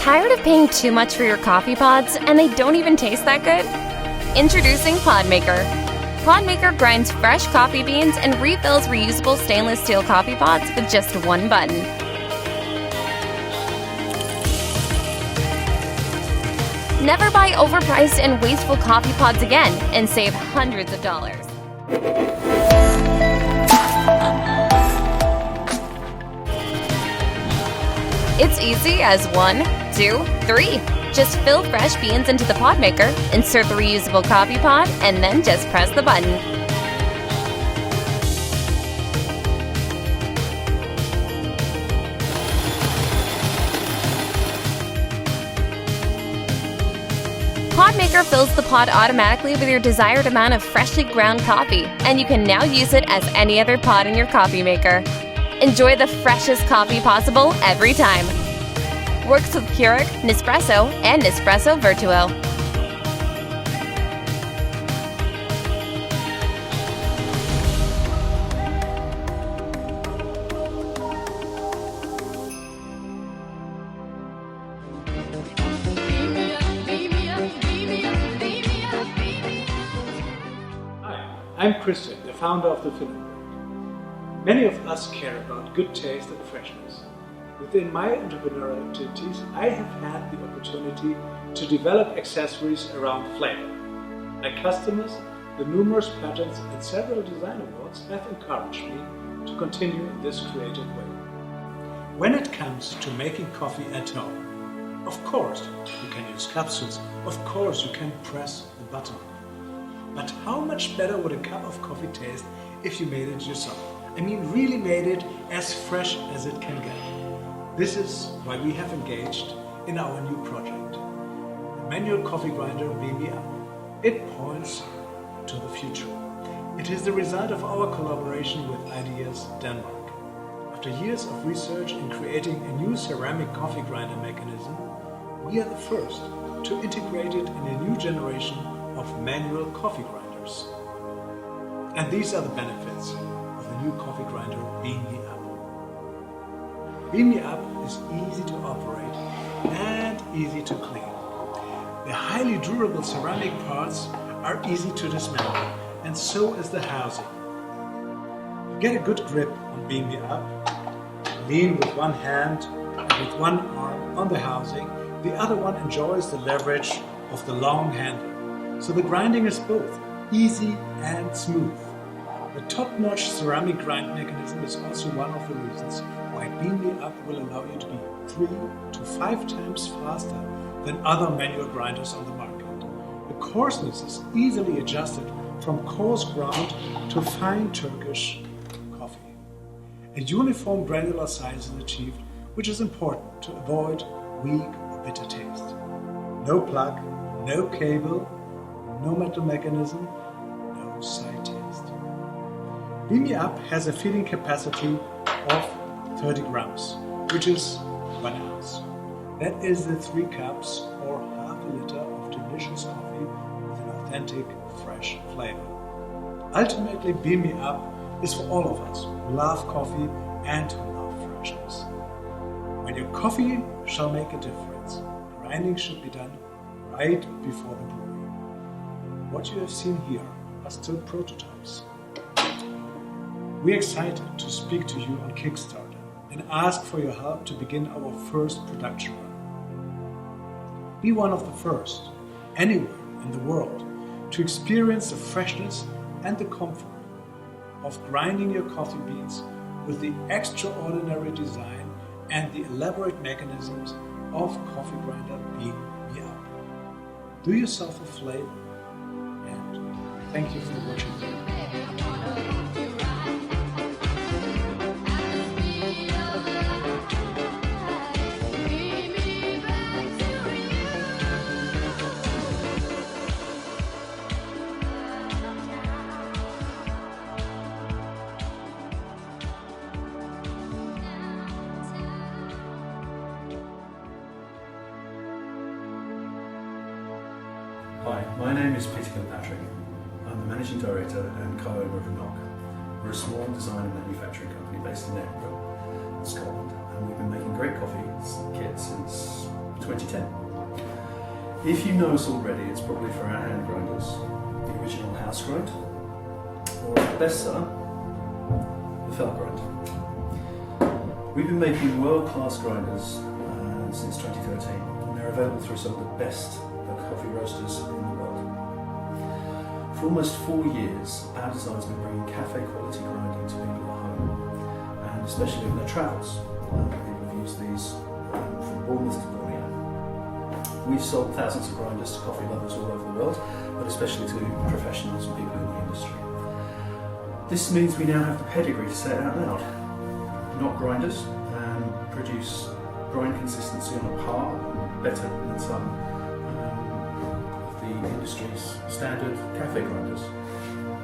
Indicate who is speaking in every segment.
Speaker 1: Tired of paying too much for your coffee pods and they don't even taste that good? Introducing PODMKR. PODMKR grinds fresh coffee beans and refills reusable stainless steel coffee pods with just one button. Never buy overpriced and wasteful coffee pods again and save hundreds of dollars. It's easy as 1, 2, 3. Just fill fresh beans into the PODMKR, insert the reusable coffee pod, and then just press the button. PODMKR fills the pod automatically with your desired amount of freshly ground coffee, and you can now use it as any other pod in your coffee maker. Enjoy the freshest coffee possible every time. Works with Keurig, Nespresso, and Espresso Virtuo.
Speaker 2: Hi, I'm Christian, the founder of the EvenGrind. Many of us care about good taste and freshness. Within my entrepreneurial activities, I have had the opportunity to develop accessories around flavor. My customers, the numerous patents and several design awards have encouraged me to continue in this creative way. When it comes to making coffee at home, of course you can use capsules, of course you can press the button. But how much better would a cup of coffee taste if you made it yourself? I mean, really made it as fresh as it can get. This is why we have engaged in our new project, the manual coffee grinder Beam Me Up. It points to the future. It is the result of our collaboration with Ideas Denmark. After years of research in creating a new ceramic coffee grinder mechanism, we are the first to integrate it in a new generation of manual coffee grinders. And these are the benefits of the new coffee grinder Beam Me Up. Beam Me Up is easy to operate and easy to clean. The highly durable ceramic parts are easy to dismantle, and so is the housing. You get a good grip on Beam Me Up, lean with one hand and with one arm on the housing, the other one enjoys the leverage of the long handle. So the grinding is both easy and smooth. The top-notch ceramic grind mechanism is also one of the reasons why Beam Me Up will allow you to be 3 to 5 times faster than other manual grinders on the market. The coarseness is easily adjusted from coarse ground to fine Turkish coffee. A uniform granular size is achieved, which is important to avoid weak or bitter taste. No plug, no cable, no metal mechanism, no side taste. Beam Me Up has a feeding capacity of 30 grams, which is 1 ounce. That is the 3 cups or half a liter of delicious coffee with an authentic, fresh flavor. Ultimately, Beam Me Up is for all of us who love coffee and who love freshness. When your coffee shall make a difference, grinding should be done right before the brewing. What you have seen here are still prototypes. We're excited to speak to you on Kickstarter and ask for your help to begin our first production run. Be one of the first, anywhere in the world, to experience the freshness and the comfort of grinding your coffee beans with the extraordinary design and the elaborate mechanisms of coffee grinder Beam Me Up. Do yourself a flavor, and thank you for watching.
Speaker 3: Hi, my name is Peter Kilpatrick. I'm the Managing Director and co-owner of Knock. We're a small design and manufacturing company based in Edinburgh, Scotland, and we've been making great coffee kits since 2010. If you know us already, it's probably for our hand grinders, the original house grind, or Espresso, the felt grind. We've been making world-class grinders since 2013, and they're available through some of the best coffee roasters in the world. For almost 4 years, our design's been bringing cafe-quality grinding to people at home, and especially on their travels. People have used these from Bournemouth to Borneo. We've sold thousands of grinders to coffee lovers all over the world, but especially to professionals and people in the industry. This means we now have the pedigree to say it out loud. Not grinders, and produce grind consistency on a par, better than some of the industry's standard cafe grinders.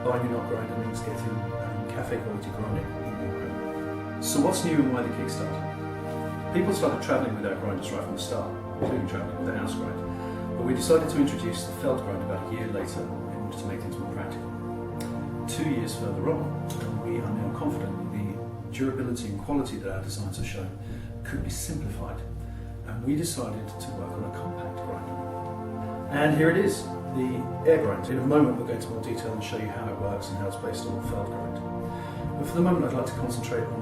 Speaker 3: Buying a not grinder means getting cafe quality grinding in your home. So what's new and why the Kickstarter? People started travelling with our grinders right from the start, including travelling with the house grind, but we decided to introduce the felt grind about a year later in order to make things more practical. 2 years further on, and we are now confident that the durability and quality that our designs have shown could be simplified, and we decided to work on a compact grinder. And here it is, the Aergrind. In a moment we'll go into more detail and show you how it works and how it's based on the felt grind. But for the moment I'd like to concentrate on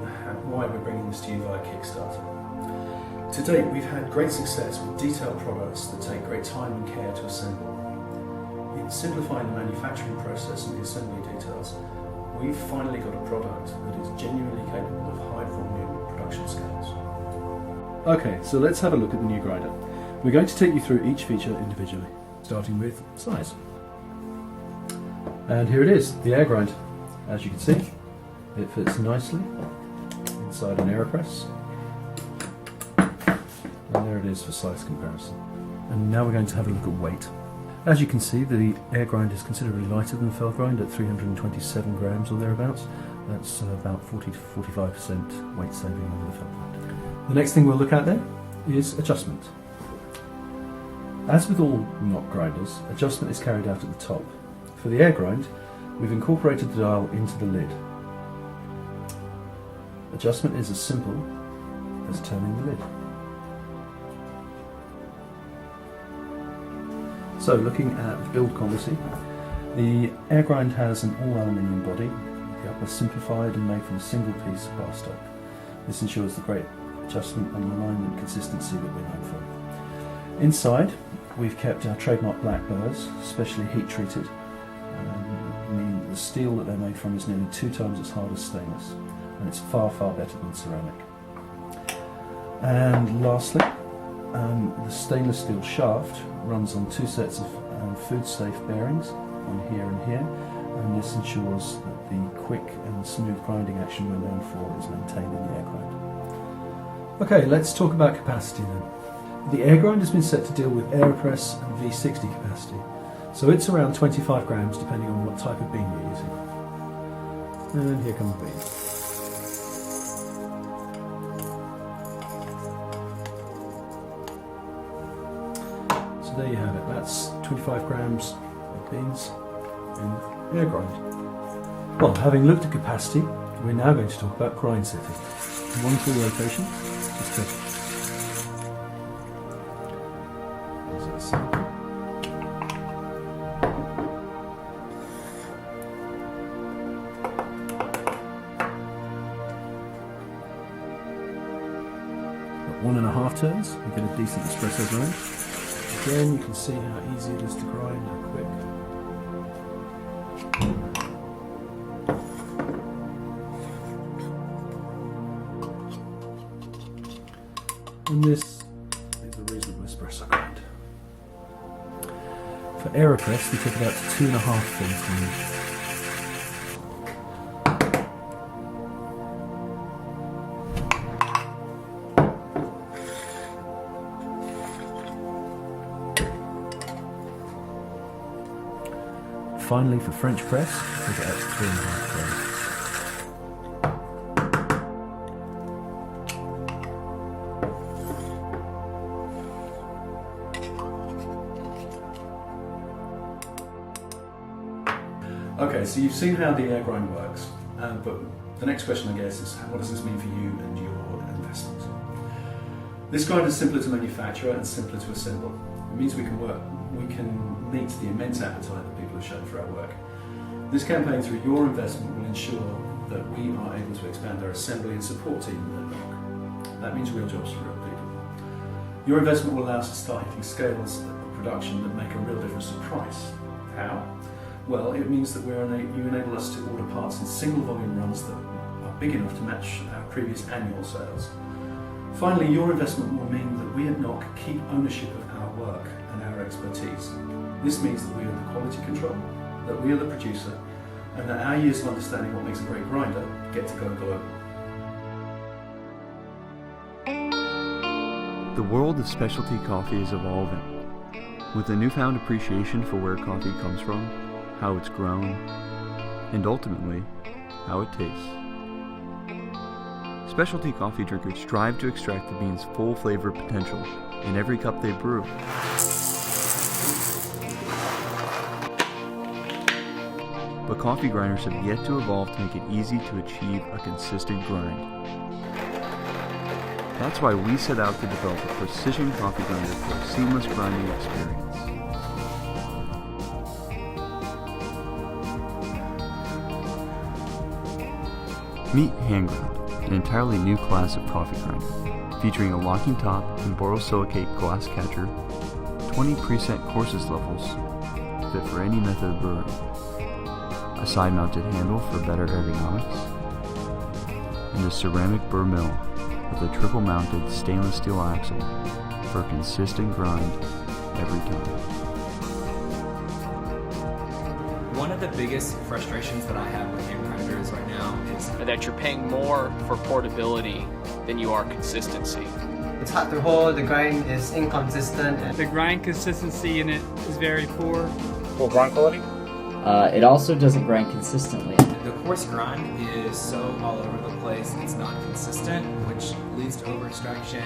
Speaker 3: why we're bringing this to you via Kickstarter. To date we've had great success with detailed products that take great time and care to assemble. In simplifying the manufacturing process and the assembly details, we've finally got a product that is genuinely capable of high volume production scales. Okay, so let's have a look at the new grinder. We're going to take you through each feature individually, starting with size. And here it is, the Aergrind. As you can see, it fits nicely inside an AeroPress. And there it is for size comparison. And now we're going to have a look at weight. As you can see, the Aergrind is considerably lighter than the felt grind at 327 grams or thereabouts. That's about 40 to 45% weight saving over the felt grind. The next thing we'll look at then is adjustment. As with all knot grinders, adjustment is carried out at the top. For the Aergrind, we've incorporated the dial into the lid. Adjustment is as simple as turning the lid. So looking at build quality, the Aergrind has an all-aluminium body, the upper simplified and made from a single piece of bar stock. This ensures the great adjustment and alignment consistency that we're known for. Inside, we've kept our trademark black burrs, specially heat treated, meaning the steel that they're made from is nearly 2 times as hard as stainless, and it's far, far better than ceramic. And lastly, the stainless steel shaft runs on 2 sets of food-safe bearings, one here and here, and this ensures that the quick and smooth grinding action we're known for is maintained in the Aergrind. Okay, let's talk about capacity then. The Aergrind has been set to deal with AeroPress and V60 capacity, so it's around 25 grams depending on what type of bean you're using. And here come the beans. There you have it, that's 25 grams of beans in Aergrind. Well, having looked at capacity, we're now going to talk about grind setting. One full rotation is perfect. At 1.5 turns, you get a decent espresso grind. Again, you can see how easy it is to grind, how quick. And this is a reasonable espresso grind. For AeroPress, we took it out to 2.5 fins to use. Finally, for French press, we get up to 3.5 grams. Okay, so you've seen how the Aergrind works, but the next question I guess is what does this mean for you and your investment? This grind is simpler to manufacture and simpler to assemble. It means we can meet the immense appetite that people have shown for our work. This campaign, through your investment, will ensure that we are able to expand our assembly and support team at Knock. That means real jobs for real people. Your investment will allow us to start hitting scales of production that make a real difference to price. How? Well, it means that you enable us to order parts in single volume runs that are big enough to match our previous annual sales. Finally, your investment will mean that we at Knock keep ownership of our work and our expertise. This means that we are the quality control, that we are the producer, and that our years of understanding what makes a great grinder get to go global.
Speaker 4: The world of specialty coffee is evolving, with a newfound appreciation for where coffee comes from, how it's grown, and ultimately, how it tastes. Specialty coffee drinkers strive to extract the bean's full flavor potential in every cup they brew. But coffee grinders have yet to evolve to make it easy to achieve a consistent grind. That's why we set out to develop a precision coffee grinder for a seamless grinding experience. Meet HandGrind, an entirely new class of coffee grinder, featuring a locking top and borosilicate glass catcher, 20 preset coarses levels, fit for any method of brewing, a side-mounted handle for better ergonomics, and a ceramic burr mill with a triple-mounted stainless steel axle for a consistent grind every time.
Speaker 5: One of the biggest frustrations that I have with hand grinders right now is
Speaker 6: that you're paying more for portability than you are consistency.
Speaker 7: It's hard to hold, the grind is inconsistent.
Speaker 8: The grind consistency in it is very poor.
Speaker 9: Poor grind quality?
Speaker 10: It also doesn't grind consistently.
Speaker 5: The coarse grind is so all over the place, it's not consistent, which leads to over extraction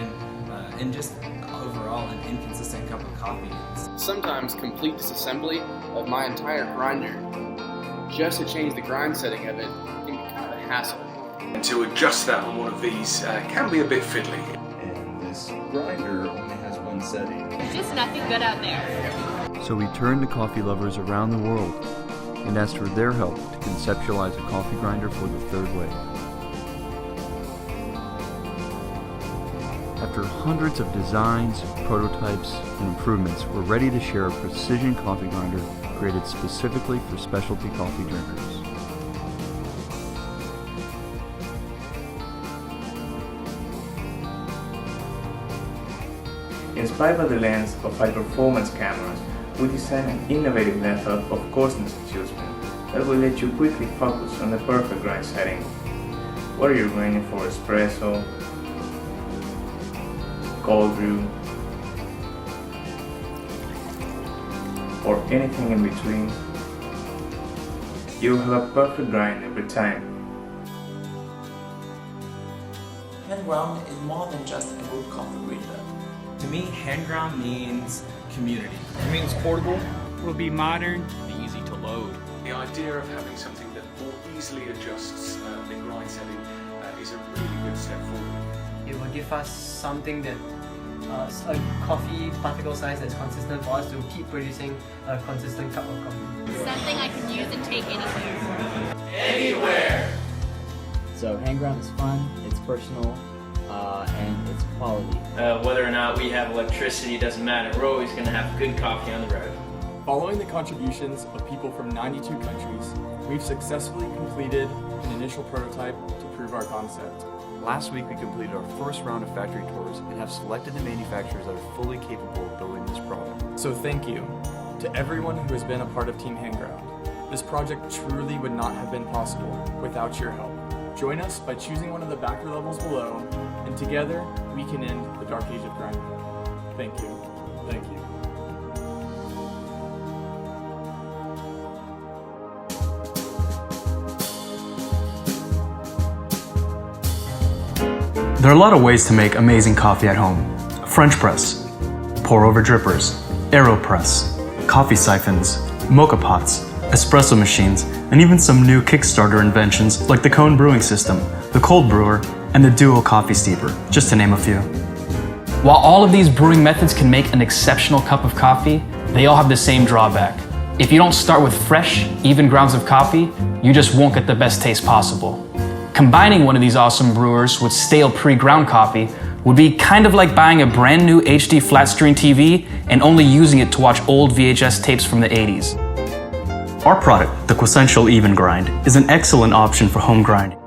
Speaker 5: and just overall an inconsistent cup of coffee.
Speaker 11: Sometimes complete disassembly of my entire grinder just to change the grind setting of it can be kind of a hassle.
Speaker 12: And to adjust that on one of these can be a bit fiddly.
Speaker 13: And this grinder only has one setting.
Speaker 14: There's just nothing good out there.
Speaker 4: So we turned to coffee lovers around the world and asked for their help to conceptualize a coffee grinder for the third way. After hundreds of designs, prototypes, and improvements, we're ready to share a precision coffee grinder created specifically for specialty coffee drinkers.
Speaker 15: Inspired by the lens of high-performance cameras, we designed an innovative method of coarseness adjustment that will let you quickly focus on the perfect grind setting. Whether you're grinding for espresso, cold brew, or anything in between, you'll have a perfect grind every time.
Speaker 16: Hand ground is more than just a good coffee grinder.
Speaker 5: To me, hand ground means community.
Speaker 8: It means portable, it will be modern,
Speaker 6: and easy to load.
Speaker 12: The idea of having something that more easily adjusts the grind setting is a really good step forward.
Speaker 7: It will give us something that a coffee particle size that's consistent for us to keep producing a consistent cup of coffee.
Speaker 14: Something I can use and take anywhere.
Speaker 11: Anywhere!
Speaker 10: So HandGrind is fun, it's personal, and it's quality.
Speaker 17: Whether or not we have electricity doesn't matter. We're always going to have good coffee on the road.
Speaker 18: Following the contributions of people from 92 countries, we've successfully completed an initial prototype to prove our concept.
Speaker 4: Last week we completed our first round of factory tours and have selected the manufacturers that are fully capable of building this product.
Speaker 18: So thank you to everyone who has been a part of Team HandGrind. This project truly would not have been possible without your help. Join us by choosing one of the backer levels below, and together we can end the dark age of grinding. Thank you. Thank you.
Speaker 19: There are a lot of ways to make amazing coffee at home. French press, pour over drippers, AeroPress, coffee siphons, mocha pots, espresso machines, and even some new Kickstarter inventions like the cone brewing system, the cold brewer, and the dual coffee steeper, just to name a few.
Speaker 9: While all of these brewing methods can make an exceptional cup of coffee, they all have the same drawback. If you don't start with fresh, even grounds of coffee, you just won't get the best taste possible. Combining one of these awesome brewers with stale pre-ground coffee would be kind of like buying a brand new HD flat screen TV and only using it to watch old VHS tapes from the 80s.
Speaker 19: Our product, the Quessential EvenGrind, is an excellent option for home grinding.